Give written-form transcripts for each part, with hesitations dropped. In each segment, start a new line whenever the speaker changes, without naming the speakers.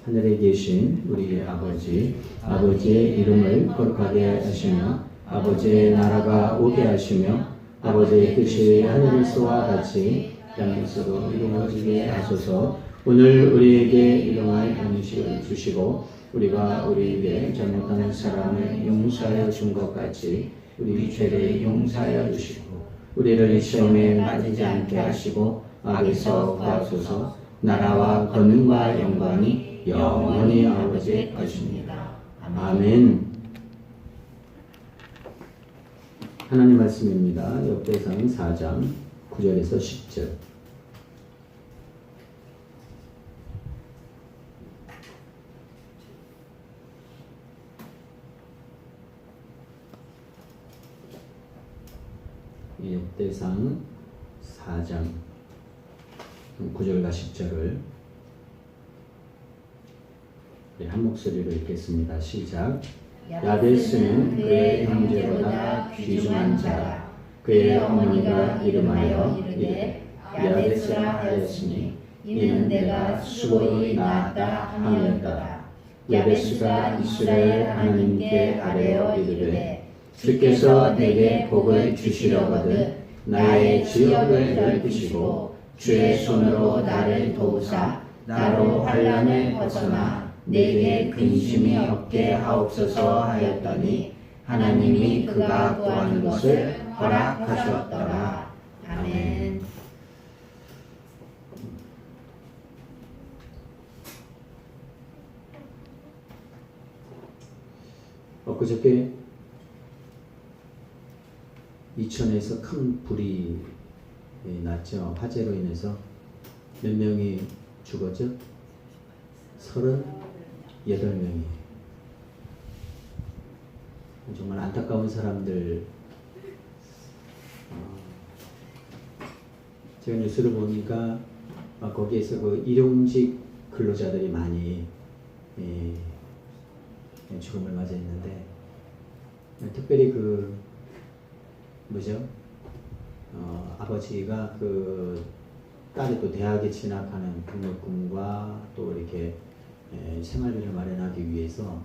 하늘에 계신 우리 아버지, 아버지의 이름을 거룩하게 하시며 아버지의 나라가 오게 하시며 아버지의 뜻이 하늘에서와 같이 땅에서도 이루어지게 하소서. 오늘 우리에게 일용할 음식을 주시고 우리가 우리에게 잘못하는 사람을 용서하여 준 것 같이 우리 죄를 용서하여 주시고 우리를 시험에 빠지지 않게 하시고 악에서 구하소서. 나라와 권능과 영광이 영원히 아버지의 것입니다. 아멘. 하나님 말씀입니다. 역대상 4장 9절에서 10절. 역대상 4장 9절과 10절을 한 목소리로 읽겠습니다. 시작. 야베스는 그의 형제보다 귀중한 자라. 그의 어머니가 이름하여 이르되 야베스라 하였으니 이는 내가 수고히 낳았다 함이었더라. 야베스가 이스라엘 하나님께 아뢰어 이르되 주께서 내게 복을 주시려거든 나의 지역을 넓히시고 주의 손으로 나를 도우사 나로 환난을 벗어나 내게 근심이 없게 하옵소서 하였더니 하나님이 그가 구하는 것을 허락하셨더라. 아멘. 엊그저께 이천에서 큰 불이 났죠. 화재로 인해서 몇 명이 죽었죠? 38명이. 정말 안타까운 사람들. 제가 뉴스를 보니까 거기에서 그 일용직 근로자들이 많이 죽음을 맞이했는데, 특별히 아버지가 딸이 또 대학에 진학하는 등록금과 또 이렇게 생활비를 마련하기 위해서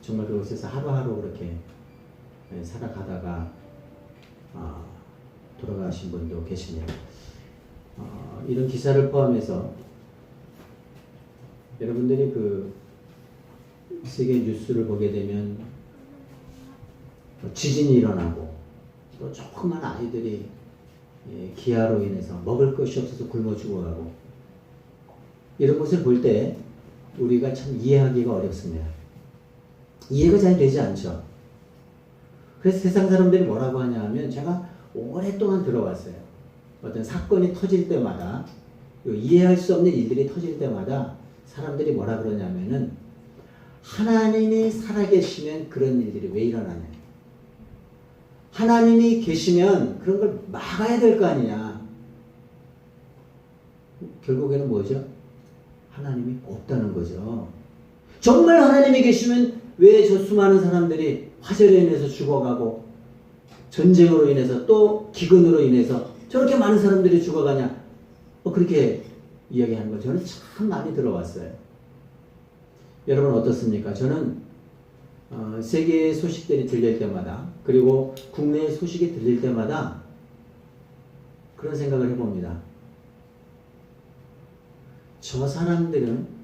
정말 그곳에서 하루하루 그렇게 살아가다가 돌아가신 분도 계십니다. 이런 기사를 포함해서 여러분들이 세계 뉴스를 보게 되면 지진이 일어나고 또 조그만 아이들이 기아로 인해서 먹을 것이 없어서 굶어 죽어가고 이런 것을 볼 때 우리가 참 이해하기가 어렵습니다. 이해가 잘 되지 않죠. 그래서 세상 사람들이 뭐라고 하냐 하면 제가 오랫동안 들어왔어요. 어떤 사건이 터질 때마다 이해할 수 없는 일들이 터질 때마다 사람들이 뭐라 그러냐면은 하나님이 살아계시면 그런 일들이 왜 일어나냐. 하나님이 계시면 그런 걸 막아야 될 거 아니냐. 결국에는 뭐죠? 하나님이 없다는 거죠. 정말 하나님이 계시면 왜 저 수많은 사람들이 화재로 인해서 죽어가고 전쟁으로 인해서 또 기근으로 인해서 저렇게 많은 사람들이 죽어가냐. 그렇게 이야기하는 걸 저는 참 많이 들어왔어요. 여러분 어떻습니까? 저는 세계의 소식들이 들릴 때마다 그리고 국내의 소식이 들릴 때마다 그런 생각을 해봅니다. 저 사람들은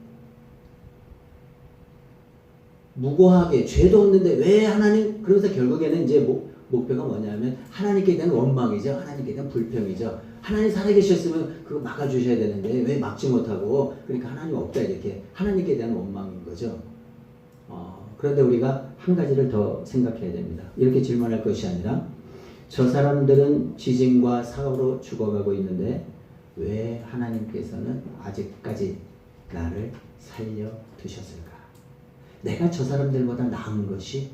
무고하게 죄도 없는데 왜 하나님, 그러면서 결국에는 이제 목표가 뭐냐면 하나님께 대한 원망이죠. 하나님께 대한 불평이죠. 하나님 살아계셨으면 그거 막아주셔야 되는데 왜 막지 못하고, 그러니까 하나님 없다, 이렇게 하나님께 대한 원망인 거죠. 그런데 우리가 한 가지를 더 생각해야 됩니다. 이렇게 질문할 것이 아니라 저 사람들은 지진과 사고로 죽어가고 있는데 왜 하나님께서는 아직까지 나를 살려두셨을까? 내가 저 사람들보다 나은 것이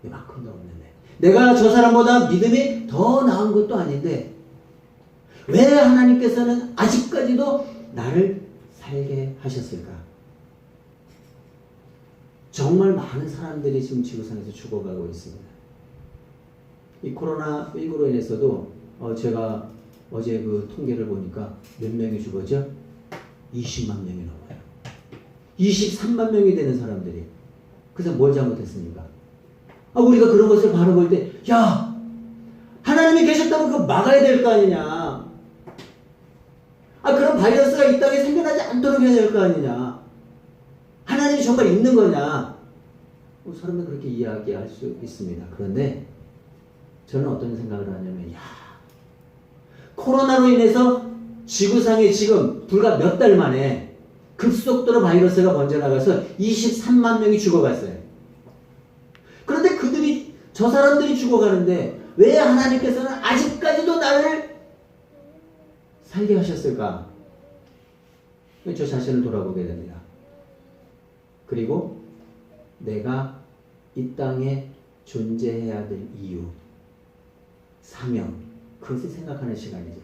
이만큼도 없는데, 내가 저 사람보다 믿음이 더 나은 것도 아닌데 왜 하나님께서는 아직까지도 나를 살게 하셨을까? 정말 많은 사람들이 지금 지구상에서 죽어가고 있습니다. 이 코로나19로 인해서도 제가 어제 그 통계를 보니까 몇 명이 죽었죠? 20만 명이 넘어요. 23만 명이 되는 사람들이. 그래서 뭘 잘못했습니까? 우리가 그런 것을 바라볼 때, 야, 하나님이 계셨다면 그거 막아야 될 거 아니냐. 그런 바이러스가 이 땅에 생겨나지 않도록 해야 될 거 아니냐. 하나님이 정말 있는 거냐. 사람은 그렇게 이야기할 수 있습니다. 그런데 저는 어떤 생각을 하냐면, 코로나로 인해서 지구상에 지금 불과 몇 달 만에 급속도로 바이러스가 먼저 나가서 23만 명이 죽어갔어요. 그런데 저 사람들이 죽어가는데 왜 하나님께서는 아직까지도 나를 살게 하셨을까? 저 자신을 돌아보게 됩니다. 그리고 내가 이 땅에 존재해야 될 이유, 사명, 그것을 생각하는 시간이죠.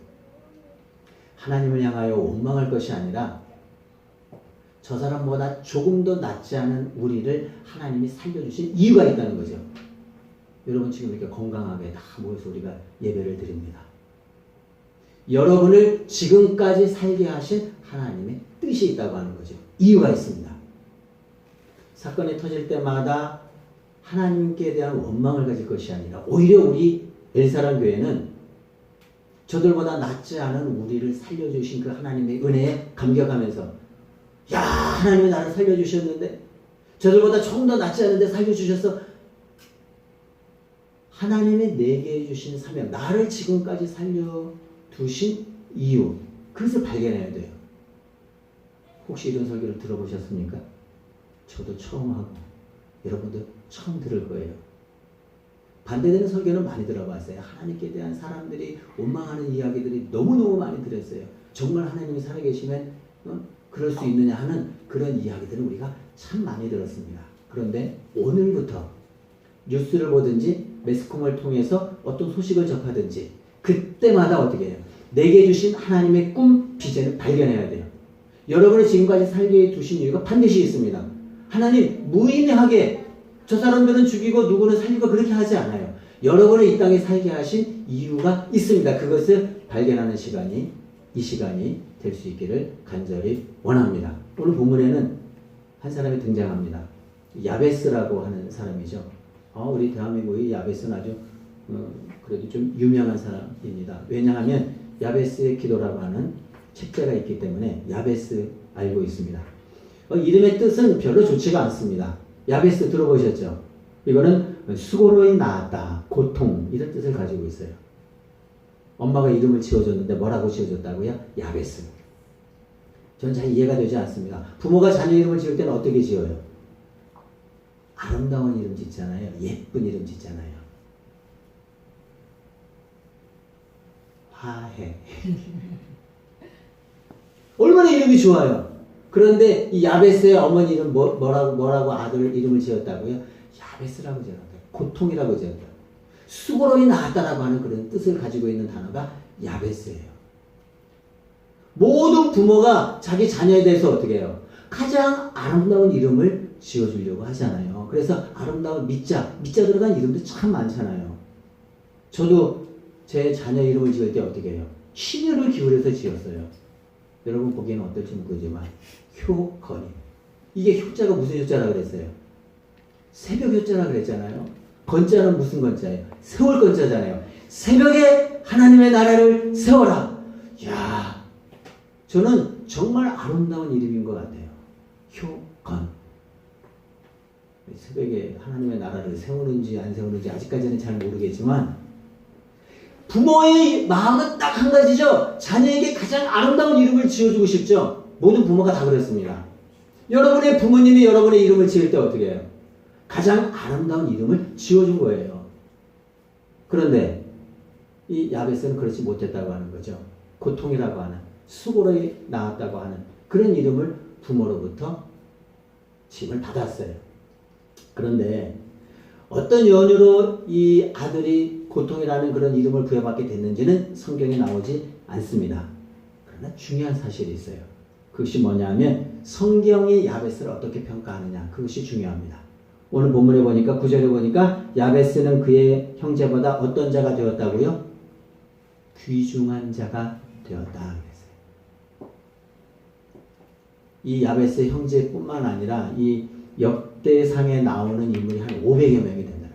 하나님을 향하여 원망할 것이 아니라 저 사람보다 조금 더 낫지 않은 우리를 하나님이 살려주신 이유가 있다는 거죠. 여러분 지금 이렇게 건강하게 다 모여서 우리가 예배를 드립니다. 여러분을 지금까지 살게 하신 하나님의 뜻이 있다고 하는 거죠. 이유가 있습니다. 사건이 터질 때마다 하나님께 대한 원망을 가질 것이 아니라 오히려 우리 엘사랑 교회는 저들보다 낫지 않은 우리를 살려주신 그 하나님의 은혜에 감격하면서 하나님이 나를 살려주셨는데 저들보다 조금 더 낫지 않은데 살려주셔서 하나님이 내게 주신 사명, 나를 지금까지 살려두신 이유, 그것을 발견해야 돼요. 혹시 이런 설교를 들어보셨습니까? 저도 처음 하고 여러분도 처음 들을 거예요. 반대되는 설교는 많이 들어봤어요. 하나님께 대한 사람들이 원망하는 이야기들이 너무너무 많이 들었어요. 정말 하나님이 살아계시면 그럴 수 있느냐 하는 그런 이야기들은 우리가 참 많이 들었습니다. 그런데 오늘부터 뉴스를 보든지 매스컴을 통해서 어떤 소식을 접하든지 그때마다 어떻게 해요? 내게 주신 하나님의 꿈, 비전을 발견해야 돼요. 여러분을 지금까지 살게 두신 이유가 반드시 있습니다. 하나님 무의미하게 저 사람들은 죽이고 누구는 살리고 그렇게 하지 않아요. 여러분을 이 땅에 살게 하신 이유가 있습니다. 그것을 발견하는 시간이 이 시간이 될 수 있기를 간절히 원합니다. 오늘 본문에는 한 사람이 등장합니다. 야베스라고 하는 사람이죠. 우리 대한민국의 야베스는 아주 그래도 좀 유명한 사람입니다. 왜냐하면 야베스의 기도라고 하는 책자가 있기 때문에 야베스 알고 있습니다. 이름의 뜻은 별로 좋지가 않습니다. 야베스 들어보셨죠? 이거는 수고로이 낳았다, 고통 이런 뜻을 가지고 있어요. 엄마가 이름을 지어줬는데 뭐라고 지어줬다고요? 야베스. 전 잘 이해가 되지 않습니다. 부모가 자녀 이름을 지을 때는 어떻게 지어요? 아름다운 이름 짓잖아요. 예쁜 이름 짓잖아요. 화해. 얼마나 이름이 좋아요. 그런데 이 야베스의 어머니 이름 뭐라고 아들 이름을 지었다고요? 야베스라고 지었다. 고통이라고 지었다. 수고로이 낳았다라고 하는 그런 뜻을 가지고 있는 단어가 야베스예요. 모든 부모가 자기 자녀에 대해서 어떻게 해요? 가장 아름다운 이름을 지어주려고 하잖아요. 그래서 아름다운 미자 들어간 이름도 참 많잖아요. 저도 제 자녀 이름을 지을 때 어떻게 해요? 신유를 기울여서 지었어요. 여러분 보기에는 어떨지 모르지만 효건이. 이게 효자가 무슨 효자라 그랬어요? 새벽 효자라 그랬잖아요. 건자는 무슨 건자예요? 세월 건자잖아요. 새벽에 하나님의 나라를 세워라. 야, 저는 정말 아름다운 이름인 것 같아요. 효건. 새벽에 하나님의 나라를 세우는지 안 세우는지 아직까지는 잘 모르겠지만 부모의 마음은 딱 한 가지죠. 자녀에게 가장 아름다운 이름을 지어주고 싶죠. 모든 부모가 다 그렇습니다. 여러분의 부모님이 여러분의 이름을 지을 때 어떻게 해요? 가장 아름다운 이름을 지어준 거예요. 그런데 이 야베스는 그렇지 못했다고 하는 거죠. 고통이라고 하는, 수고로 낳았다고 하는 그런 이름을 부모로부터 짐을 받았어요. 그런데 어떤 연유로 이 아들이 고통이라는 그런 이름을 부여받게 됐는지는 성경에 나오지 않습니다. 그러나 중요한 사실이 있어요. 그것이 뭐냐면 성경이 야베스를 어떻게 평가하느냐, 그것이 중요합니다. 오늘 본문에 보니까 9절에 보니까 야베스는 그의 형제보다 어떤 자가 되었다고요? 귀중한 자가 되었다 그랬어요. 이 야베스의 형제뿐만 아니라 이 역대상에 나오는 인물이 한 500여 명이 된다.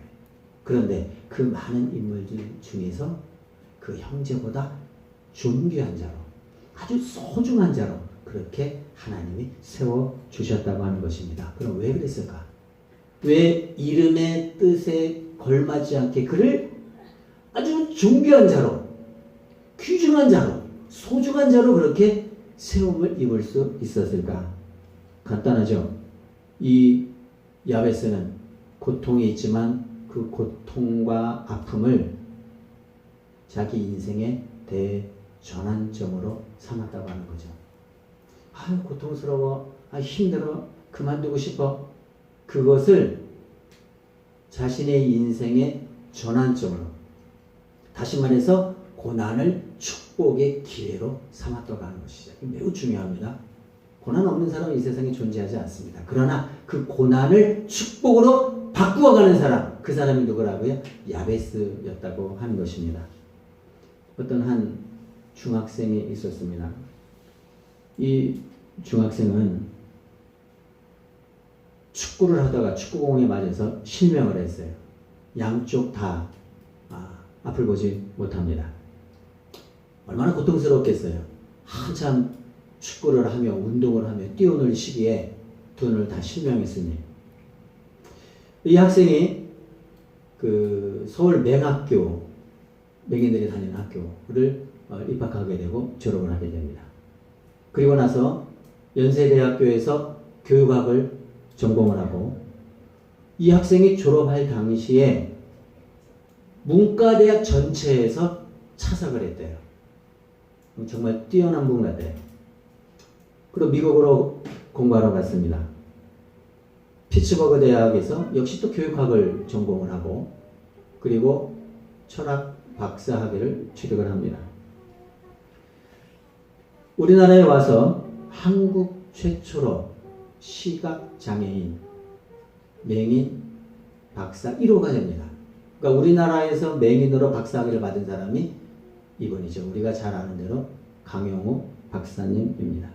그런데 그 많은 인물들 중에서 그 형제보다 존귀한 자로, 아주 소중한 자로 그렇게 하나님이 세워주셨다고 하는 것입니다. 그럼 왜 그랬을까? 왜 이름의 뜻에 걸맞지 않게 그를 아주 존귀한 자로, 귀중한 자로, 소중한 자로 그렇게 세움을 입을 수 있었을까? 간단하죠. 이 야베스는 고통이 있지만 그 고통과 아픔을 자기 인생의 대전환점으로 삼았다고 하는 거죠. 아유, 고통스러워, 힘들어, 그만두고 싶어. 그것을 자신의 인생의 전환점으로, 다시 말해서 고난을 축복의 기회로 삼았다고 하는 것이죠. 매우 중요합니다. 고난 없는 사람은 이 세상에 존재하지 않습니다. 그러나 그 고난을 축복으로 바꾸어가는 사람, 그 사람이 누구라고요? 야베스였다고 하는 것입니다. 어떤 한 중학생이 있었습니다. 이 중학생은 축구를 하다가 축구공에 맞아서 실명을 했어요. 양쪽 다 앞을 보지 못합니다. 얼마나 고통스럽겠어요. 한참 축구를 하며 운동을 하며 뛰어놀 시기에 두 눈을 다 실명했으니, 이 학생이 그 서울 맹학교, 맹인들이 다니는 학교를 입학하게 되고 졸업을 하게 됩니다. 그리고 나서 연세대학교에서 교육학을 전공을 하고, 이 학생이 졸업할 당시에 문과대학 전체에서 차석을 했대요. 정말 뛰어난 분 같아요. 그리고 미국으로 공부하러 갔습니다. 피츠버그 대학에서 역시 또 교육학을 전공을 하고, 그리고 철학 박사학위를 취득을 합니다. 우리나라에 와서 한국 최초로 시각장애인 맹인 박사 1호가 됩니다. 그러니까 우리나라에서 맹인으로 박사학위를 받은 사람이 이분이죠. 우리가 잘 아는 대로 강용우 박사님입니다.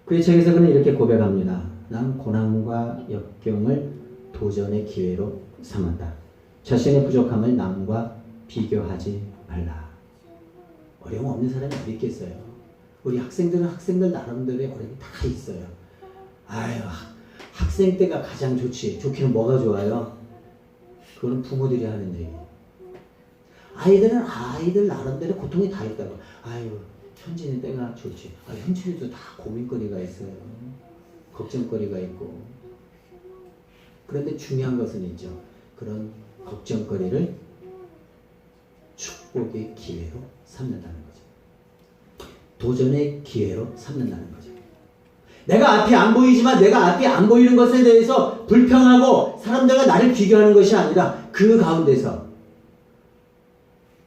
그의 책에서 그는 이렇게 고백합니다. 난 고난과 역경을 도전의 기회로 삼았다. 자신의 부족함을 남과 비교하지 말라. 어려움 없는 사람이 어디 있겠어요. 우리 학생들은 학생들 나름대로의 어려움이 다 있어요. 아유, 학생 때가 가장 좋지. 좋기는 뭐가 좋아요? 그거는 부모들이 하는 얘기예요. 아이들은 아이들 나름대로 고통이 다 있다고. 아유, 현진이 때가 좋지. 현진이도 다 고민거리가 있어요. 걱정거리가 있고. 그런데 중요한 것은 있죠. 그런 걱정거리를 축복의 기회로 삼는다는 거죠. 도전의 기회로 삼는다는 거죠. 내가 앞이 안 보이지만 내가 앞이 안 보이는 것에 대해서 불평하고 사람들과 나를 비교하는 것이 아니라 그 가운데서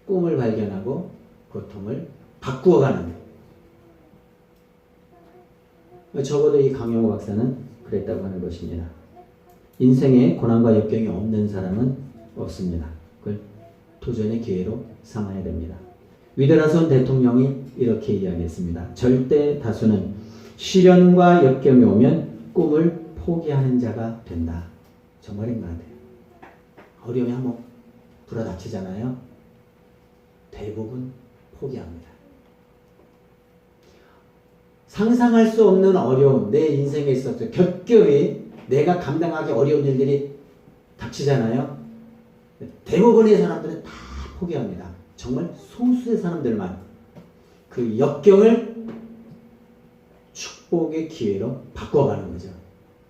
꿈을 발견하고 고통을 바꾸어가는, 적어도 이 강용호 박사는 그랬다고 하는 것입니다. 인생에 고난과 역경이 없는 사람은 없습니다. 그걸 도전의 기회로 삼아야 됩니다. 위드라손 대통령이 이렇게 이야기했습니다. 절대 다수는 시련과 역경이 오면 꿈을 포기하는 자가 된다. 정말인 것 같아요. 어려움이 한번 불어닥치잖아요. 대부분 포기합니다. 상상할 수 없는 어려움, 내 인생에 있어서 겹겹이 내가 감당하기 어려운 일들이 닥치잖아요. 대부분의 사람들은 다 포기합니다. 정말 소수의 사람들만 그 역경을 축복의 기회로 바꿔가는 거죠.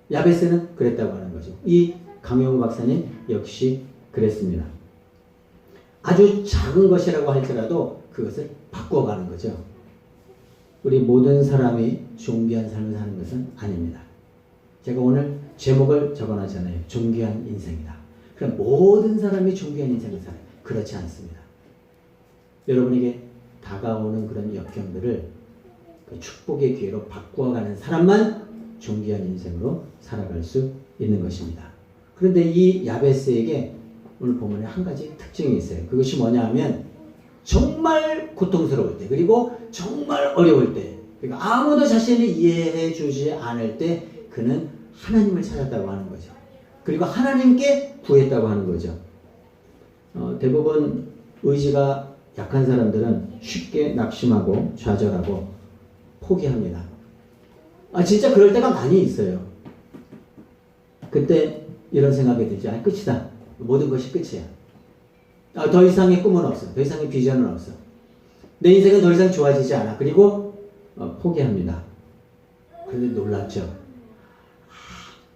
야베스는 그랬다고 하는 거죠. 이 강용우 박사님 역시 그랬습니다. 아주 작은 것이라고 할지라도 그것을 바꿔가는 거죠. 우리 모든 사람이 존귀한 삶을 사는 것은 아닙니다. 제가 오늘 제목을 적어놨잖아요. 존귀한 인생이다. 그럼 모든 사람이 존귀한 인생을 살아요. 그렇지 않습니다. 여러분에게 다가오는 그런 역경들을 그 축복의 기회로 바꾸어가는 사람만 존귀한 인생으로 살아갈 수 있는 것입니다. 그런데 이 야베스에게 오늘 본문에 한 가지 특징이 있어요. 그것이 뭐냐 하면 정말 고통스러울 때, 그리고 정말 어려울 때, 그러니까 아무도 자신을 이해해 주지 않을 때 그는 하나님을 찾았다고 하는 거죠. 그리고 하나님께 구했다고 하는 거죠. 대부분 의지가 약한 사람들은 쉽게 낙심하고 좌절하고 포기합니다. 진짜 그럴 때가 많이 있어요. 그때 이런 생각이 들죠. 끝이다. 모든 것이 끝이야. 더 이상의 꿈은 없어. 더 이상의 비전은 없어. 내 인생은 더 이상 좋아지지 않아. 그리고 포기합니다. 그런데 놀랍죠.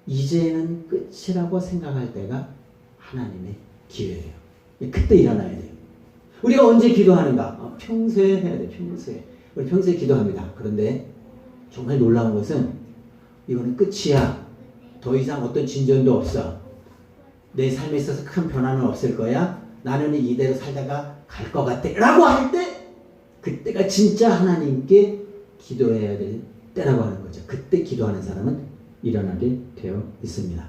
이제는 끝이라고 생각할 때가 하나님의 기회예요. 그때 일어나야 돼요. 우리가 언제 기도하는가? 평소에 해야 돼. 평소에. 우리 평소에 기도합니다. 그런데 정말 놀라운 것은 이거는 끝이야. 더 이상 어떤 진전도 없어. 내 삶에 있어서 큰 변화는 없을 거야. 나는 이대로 살다가 갈 것 같아. 라고 할 때 그때가 진짜 하나님께 기도해야 될 때라고 하는 거죠. 그때 기도하는 사람은 일어나게 되어 있습니다.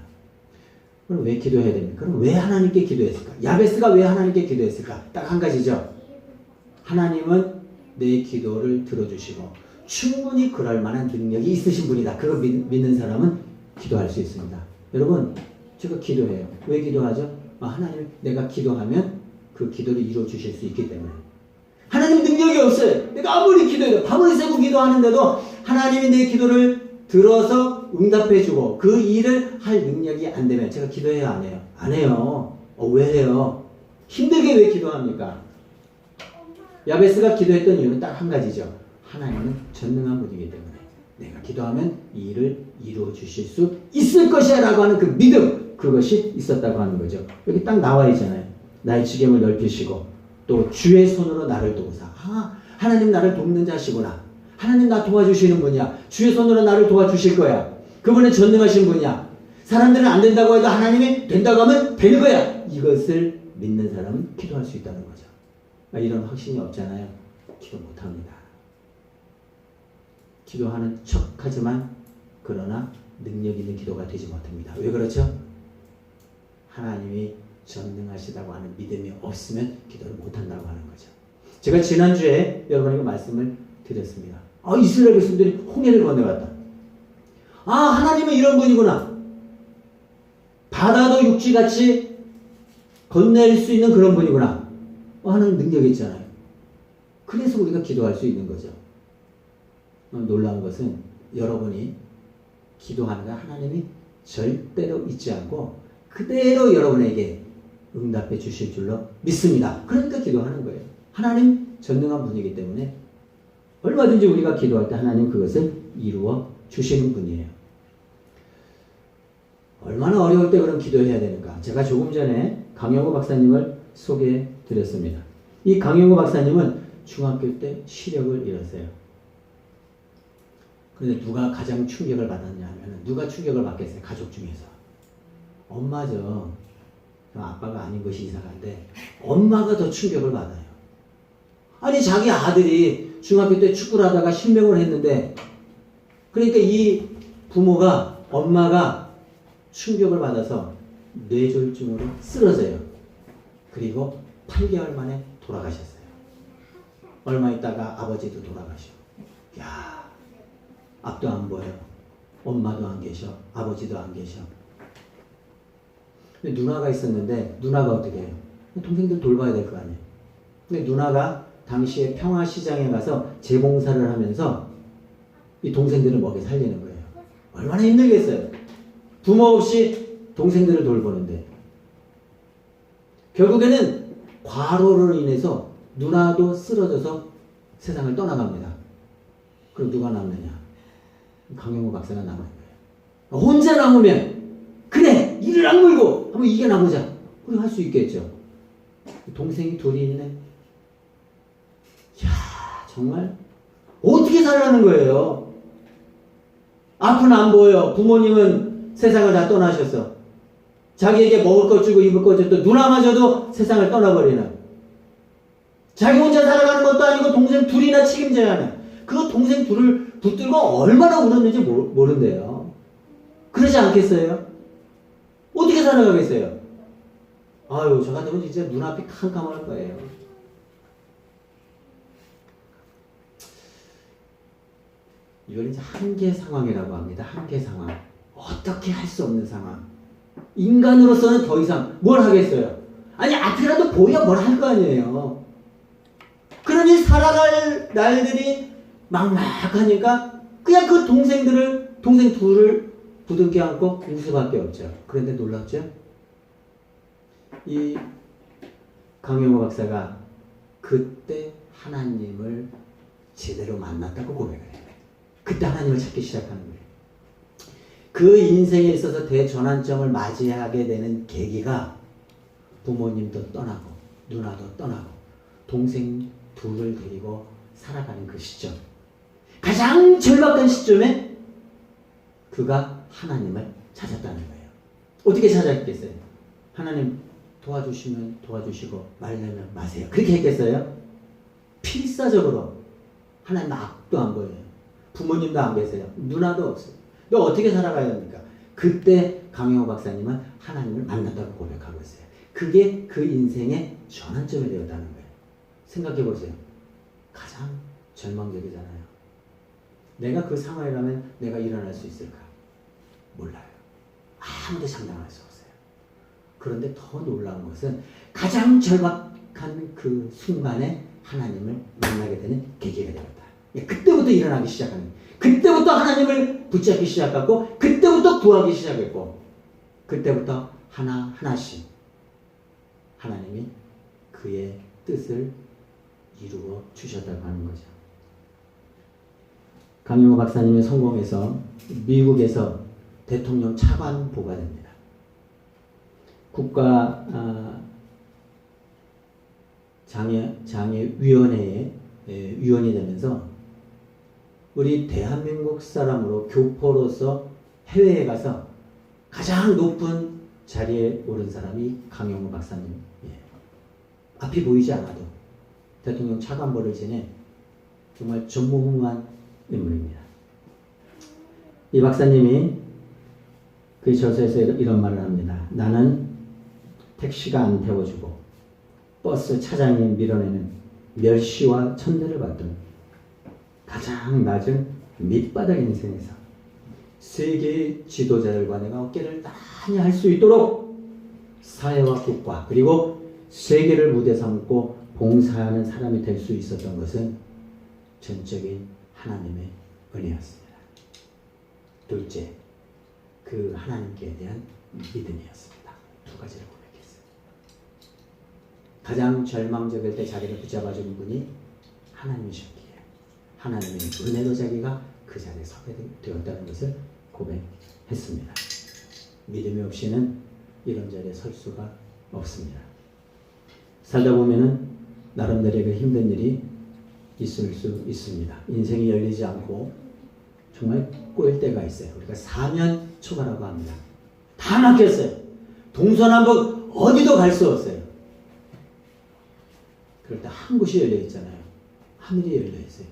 그럼 왜 기도해야 됩니까? 그럼 왜 하나님께 기도했을까? 야베스가 왜 하나님께 기도했을까? 딱 한 가지죠. 하나님은 내 기도를 들어주시고 충분히 그럴 만한 능력이 있으신 분이다. 그걸 믿는 사람은 기도할 수 있습니다. 여러분, 제가 기도해요. 왜 기도하죠? 하나님, 내가 기도하면 그 기도를 이루어 주실 수 있기 때문에. 하나님 능력이 없어요. 내가 아무리 기도해도 밤을 새고 기도하는데도 하나님이 내 기도를 들어서 응답해주고 그 일을 할 능력이 안 되면 제가 기도해요, 안 해요? 안 해요. 왜 해요? 힘들게 왜 기도합니까? 야베스가 기도했던 이유는 딱 한 가지죠. 하나님은 전능한 분이기 때문에 내가 기도하면 이 일을 이루어 주실 수 있을 것이야 라고 하는 그 믿음, 그것이 있었다고 하는 거죠. 여기 딱 나와 있잖아요. 나의 지경을 넓히시고 또 주의 손으로 나를 도우사. 하나님 나를 돕는 자시구나. 하나님 나 도와주시는 분이야. 주의 손으로 나를 도와주실 거야. 그분은 전능하신 분이야. 사람들은 안 된다고 해도 하나님이 된다고 하면 될 거야. 이것을 믿는 사람은 기도할 수 있다는 거죠. 이런 확신이 없잖아요. 기도 못합니다. 기도하는 척하지만 그러나 능력 있는 기도가 되지 못합니다. 왜 그렇죠? 하나님이 전능하시다고 하는 믿음이 없으면 기도를 못한다고 하는 거죠. 제가 지난주에 여러분에게 말씀을 드렸습니다. 이스라엘 백성들이 홍해를 건너갔다. 하나님은 이런 분이구나. 바다도 육지같이 건넬 수 있는 그런 분이구나. 하는 능력이 있잖아요. 그래서 우리가 기도할 수 있는 거죠. 놀라운 것은 여러분이 기도하는 거 하나님이 절대로 잊지 않고 그대로 여러분에게 응답해 주실 줄로 믿습니다. 그러니까 기도하는 거예요. 하나님 전능한 분이기 때문에 얼마든지 우리가 기도할 때 하나님 그것을 이루어 주시는 분이에요. 얼마나 어려울 때 그럼 기도해야 되는가? 제가 조금 전에 강영호 박사님을 소개해 드렸습니다. 이 강영호 박사님은 중학교 때 시력을 잃었어요. 그런데 누가 가장 충격을 받았냐 하면 누가 충격을 받겠어요? 가족 중에서. 엄마죠. 아빠가 아닌 것이 이상한데 엄마가 더 충격을 받아요. 아니 자기 아들이 중학교 때 축구를 하다가 실명을 했는데 그러니까 이 부모가 엄마가 충격을 받아서 뇌졸중으로 쓰러져요. 그리고 8개월 만에 돌아가셨어요. 얼마 있다가 아버지도 돌아가시고 앞도 안 보여. 엄마도 안 계셔. 아버지도 안 계셔. 근데 누나가 있었는데 누나가 어떻게 해요? 동생들 돌봐야 될 거 아니에요. 근데 누나가 당시에 평화시장에 가서 재봉사를 하면서 이 동생들을 먹여 살리는 거예요. 얼마나 힘들겠어요. 부모 없이 동생들을 돌보는데 결국에는 과로로 인해서 누나도 쓰러져서 세상을 떠나갑니다. 그럼 누가 남느냐? 강영호 박사가 남은 거예요. 혼자 남으면 그래 이를 악물고 한번 이겨나보자. 우리 할 수 있겠죠. 동생이 둘이 있네. 정말 어떻게 살라는 거예요? 앞은 안 보여. 부모님은 세상을 다 떠나셨어. 자기에게 먹을 것 주고 입을 것 주고 또 누나마저도 세상을 떠나버리는. 자기 혼자 살아가는 것도 아니고 동생 둘이나 책임져야 하는. 그 동생 둘을 붙들고 얼마나 울었는지 모른대요. 그러지 않겠어요? 어떻게 살아가겠어요? 저 같으면 진짜 눈앞이 캄캄할 거예요. 이걸 이제 한계 상황이라고 합니다. 한계 상황. 어떻게 할 수 없는 상황. 인간으로서는 더 이상 뭘 하겠어요? 아니, 앞이라도 보여 뭘 할 거 아니에요. 그러니 살아갈 날들이 막막하니까 그냥 그 동생 둘을 부둥켜 안고 울 수밖에 없죠. 그런데 놀랍죠? 이 강용호 박사가 그때 하나님을 제대로 만났다고 고백을 해요. 그때 하나님을 찾기 시작하는 거예요. 그 인생에 있어서 대전환점을 맞이하게 되는 계기가 부모님도 떠나고 누나도 떠나고 동생 둘을 데리고 살아가는 그 시점, 가장 절박한 시점에 그가 하나님을 찾았다는 거예요. 어떻게 찾았겠어요? 하나님 도와주시면 도와주시고 말려면 마세요. 그렇게 했겠어요? 필사적으로 하나님 앞도 안 보여요. 부모님도 안 계세요. 누나도 없어요. 너 어떻게 살아가야 합니까? 그때 강영호 박사님은 하나님을 만났다고 고백하고 있어요. 그게 그 인생의 전환점이 되었다는 거예요. 생각해 보세요. 가장 절망적이잖아요. 내가 그 상황이라면 내가 일어날 수 있을까? 몰라요. 아무도 장담할 수 없어요. 그런데 더 놀라운 것은 가장 절박한 그 순간에 하나님을 만나게 되는 계기가 되었다. 그때부터 일어나기 시작하는 거예요. 그때부터 하나님을 붙잡기 시작하고 그때부터 구하기 시작했고 그때부터 하나하나씩 하나님이 그의 뜻을 이루어 주셨다고 하는 거죠. 강용호 박사님이 성공해서 미국에서 대통령 차관보가 됩니다. 국가 장애위원회의 위원이 되면서 우리 대한민국 사람으로 교포로서 해외에 가서 가장 높은 자리에 오른 사람이 강용호 박사님이에요. 앞이 보이지 않아도 대통령 차관보를 지닌 정말 전무후무한 인물입니다. 이 박사님이 그 저서에서 이런 말을 합니다. 나는 택시가 안 태워주고 버스 차장이 밀어내는 멸시와 천대를 받던 가장 낮은 밑바닥 인생에서 세계의 지도자들과 내가 어깨를 나란히 할 수 있도록 사회와 국가 그리고 세계를 무대 삼고 봉사하는 사람이 될 수 있었던 것은 전적인 하나님의 은혜였습니다. 둘째, 그 하나님께 대한 믿음이었습니다. 두 가지를 고백했어요. 가장 절망적일 때 자기를 붙잡아주는 분이 하나님이셨기에 하나님의 은혜로 자기가 그 자리에 서게 되었다는 것을 고백했습니다. 믿음이 없이는 이런 자리에 설 수가 없습니다. 살다 보면은 나름대로 힘든 일이 있을 수 있습니다. 인생이 열리지 않고 정말 꼬일 때가 있어요. 우리가 사면 초가라고 합니다. 다 막혔어요. 동서남북 어디도 갈 수 없어요. 그럴 때 한 곳이 열려 있잖아요. 하늘이 열려 있어요.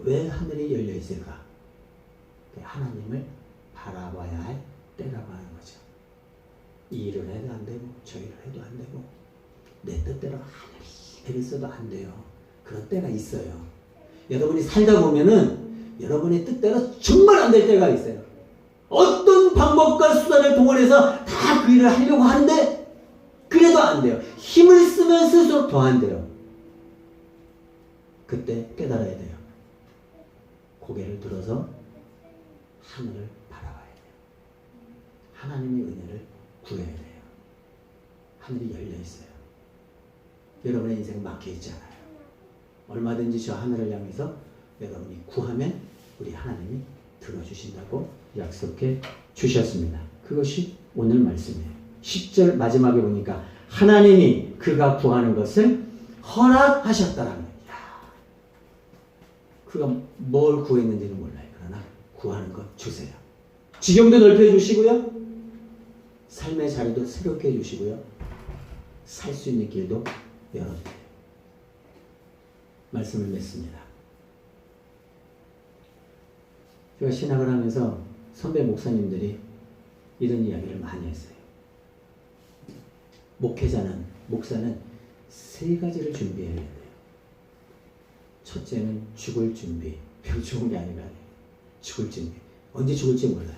왜 하늘이 열려 있을까? 하나님을 바라봐야 할 때라고 하는 거죠. 이 일을 해도 안 되고 저 일을 해도 안 되고 내 뜻대로 하늘이 내렸어도 안 돼요. 그런 때가 있어요. 여러분이 살다 보면은 여러분의 뜻대로 정말 안 될 때가 있어요. 어떤 방법과 수단을 동원해서 다 그 일을 하려고 하는데 그래도 안 돼요. 힘을 쓰면 쓸수록 더 안 돼요. 그때 깨달아야 돼요. 고개를 들어서 하늘을 바라봐야 돼요. 하나님의 은혜를 구해야 돼요. 하늘이 열려 있어요. 여러분의 인생 막혀 있지 않아요. 얼마든지 저 하늘을 향해서 여러분이 구하면 우리 하나님이 들어주신다고 약속해 주셨습니다. 그것이 오늘 말씀이에요. 10절 마지막에 보니까 하나님이 그가 구하는 것을 허락하셨다라는 거예요. 그가 뭘 구했는지는 몰라요. 그러나 구하는 것 주세요. 지경도 넓혀 주시고요. 삶의 자리도 새롭게 해주시고요. 살 수 있는 길도 열어주세요. 말씀을 맺습니다. 제가 신학을 하면서 선배 목사님들이 이런 이야기를 많이 했어요. 목사는 세 가지를 준비해야 돼요. 첫째는 죽을 준비. 병 좋은 게 아니라 죽을 준비. 언제 죽을지 몰라요.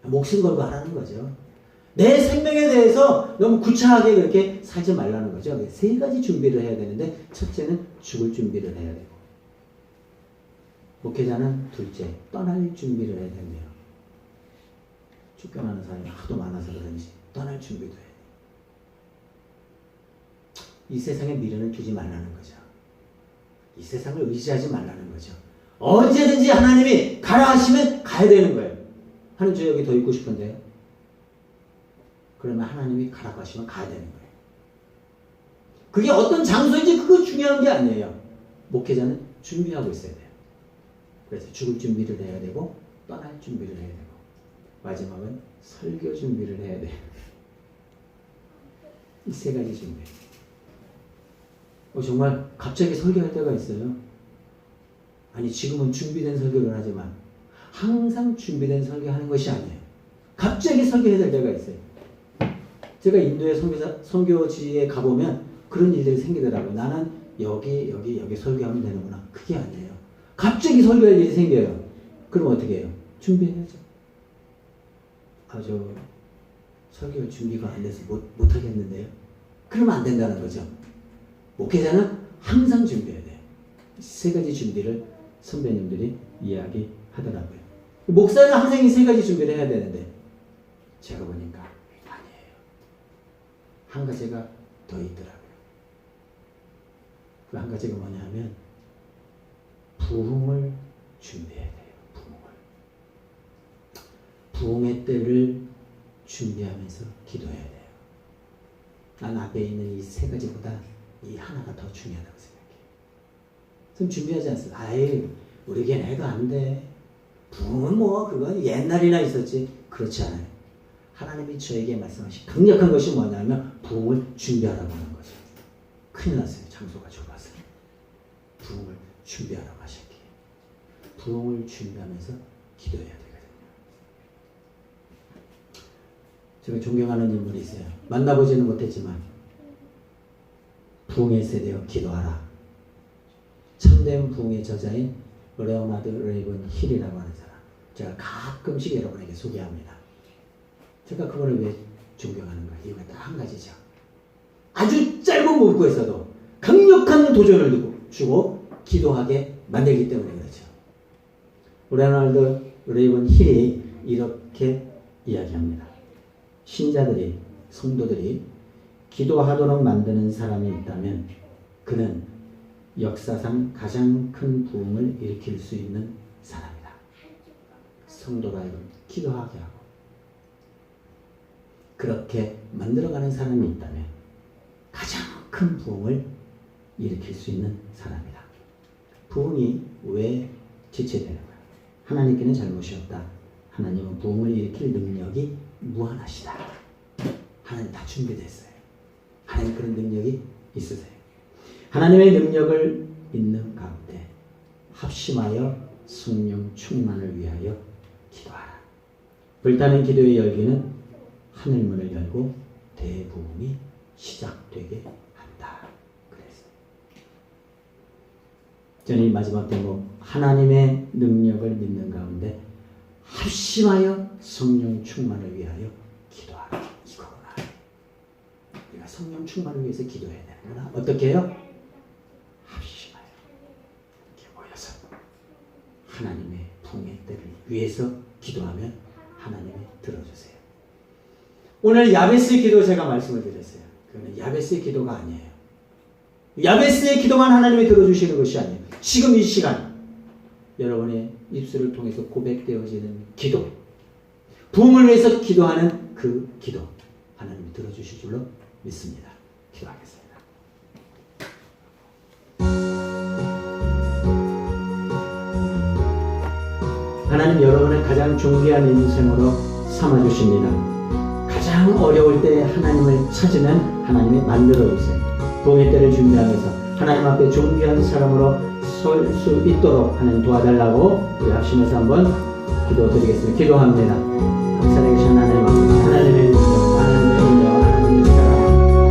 목숨 걸고 하라는 거죠. 내 생명에 대해서 너무 구차하게 그렇게 살지 말라는 거죠. 세 가지 준비를 해야 되는데 첫째는 죽을 준비를 해야 되고 목회자는 둘째 떠날 준비를 해야 됩니다. 쫓겨나는 사람이 하도 많아서 그런지 떠날 준비도 해야 돼요. 이 세상에 미련을 두지 말라는 거죠. 이 세상을 의지하지 말라는 거죠. 언제든지 하나님이 가라 하시면 가야 되는 거예요. 하나님 저 여기 더 있고 싶은데요. 그러면 하나님이 가라고 하시면 가야 되는 거예요. 그게 어떤 장소인지 그거 중요한 게 아니에요. 목회자는 준비하고 있어야 돼요. 그래서 죽을 준비를 해야 되고 떠날 준비를 해야 되고 마지막은 설교 준비를 해야 돼요. 이 세 가지 준비. 정말 갑자기 설교할 때가 있어요. 아니 지금은 준비된 설교를 하지만 항상 준비된 설교하는 것이 아니에요. 갑자기 설교해야 될 때가 있어요. 제가 인도의 선교지에 가보면 그런 일들이 생기더라고요. 나는 여기 설교하면 되는구나. 그게 아니에요. 갑자기 설교할 일이 생겨요. 그럼 어떻게 해요? 준비해야죠. 저 설교 준비가 안 돼서 못 하겠는데요. 그러면 안 된다는 거죠. 목회자는 항상 준비해야 돼요. 세 가지 준비를 선배님들이 이야기하더라고요. 목사는 항상 이 세 가지 준비를 해야 되는데 제가 보니까 아니에요. 한 가지가 더 있더라고요. 그 한 가지가 뭐냐 하면 부흥을 준비해야 돼요. 부흥의 때를 준비하면서 기도해야 돼요. 난 앞에 있는 이 세 가지보다 이 하나가 더 중요하다고 생각해요. 그럼 준비하지 않습니다. 아이 우리겐 해도 안 돼. 부흥은 뭐 그건 옛날이나 있었지. 그렇지 않아요. 하나님이 저에게 말씀하신 강력한 것이 뭐냐면 부흥을 준비하라고 하는 거죠. 큰일 났어요. 장소가 좁아서. 부흥을 준비하라고 하셨기에. 부흥을 준비하면서 기도해야 되거든요. 제가 존경하는 인물이 있어요. 만나보지는 못했지만 부흥의 세대여 기도하라. 참된 부흥의 저자인 레오나드 레이븐 힐이라고 하는 사람. 제가 가끔씩 여러분에게 소개합니다. 제가 그거를 왜 존경하는가? 이유가 딱 한 가지죠. 아주 짧은 문구에서도 강력한 도전을 주고 기도하게 만들기 때문에 그렇죠. 레오나드 레이븐 힐이 이렇게 이야기합니다. 신자들이, 성도들이 기도하도록 만드는 사람이 있다면 그는 역사상 가장 큰 부흥을 일으킬 수 있는 사람이다. 성도가 기도하게 하고 그렇게 만들어가는 사람이 있다면 가장 큰 부흥을 일으킬 수 있는 사람이다. 부흥이 왜 지체되는가? 하나님께는 잘못이 없다. 하나님은 부흥을 일으킬 능력이 무한하시다. 하나님 다 준비됐어요. 하나님 그런 능력이 있으세요. 하나님의 능력을 믿는 가운데 합심하여 성령 충만을 위하여 기도하라. 불타는 기도의 열기는 하늘문을 열고 대부흥이 시작되게 한다. 그랬어요. 저는 이 마지막 대목 하나님의 능력을 믿는 가운데 합심하여 성령 충만을 위하여 기도하라. 이거구나. 우리가 성령 충만을 위해서 기도해야 되는구나. 어떻게 해요? 합심하여 이렇게 모여서 하나님의 부흥의 때를 위해서 기도하면 하나님이 들어주세요. 오늘 야베스의 기도 제가 말씀을 드렸어요. 그거는 야베스의 기도가 아니에요. 야베스의 기도만 하나님이 들어주시는 것이 아니에요. 지금 이 시간 여러분의 입술을 통해서 고백되어지는 기도, 부흥을 위해서 기도하는 그 기도 하나님이 들어주실 줄로 믿습니다. 기도하겠습니다. 하나님 여러분을 가장 존귀한 인생으로 삼아주십니다. 가장 어려울 때 하나님을 찾으면 하나님이 만들어주세요. 부흥의 때를 준비하면서 하나님 앞에 존귀한 사람으로 설 수 있도록 하나님 도와달라고 우리 합심해서 한번 기도드리겠습니다. 기도합니다. 살아계신 하나님 아버지, 하나님의 능력, 하나님의 은혜와 하나님의 사랑,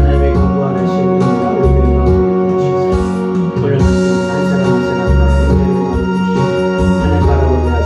하나님의 공부하신 은혜가 우리 교회 가운데 주시옵소서. 오늘 말씀 한 사람 한 사람 가운데 은혜를 나눠주시고 하나님 바라보게 하시고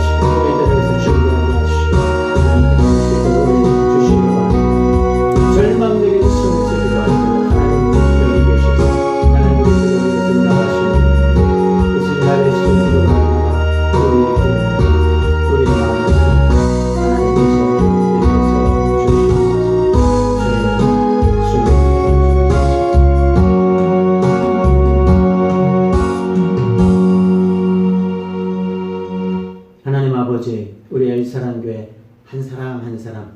오직 우리 엘사랑교회 한 사람 한 사람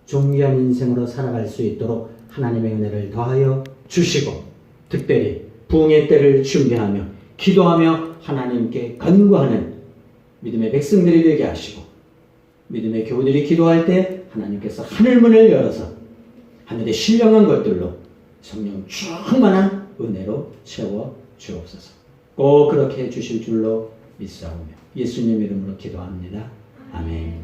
존귀한 인생으로 살아갈 수 있도록 하나님의 은혜를 더하여 주시고, 특별히 부흥의 때를 준비하며 기도하며 하나님께 간구하는 믿음의 백성들이 되게 하시고, 믿음의 교우들이 기도할 때 하나님께서 하늘문을 열어서 하늘의 신령한 것들로 성령 충만한 은혜로 채워 주옵소서. 꼭 그렇게 해주실 줄로 믿사오며 예수님 이름으로 기도합니다. 아멘.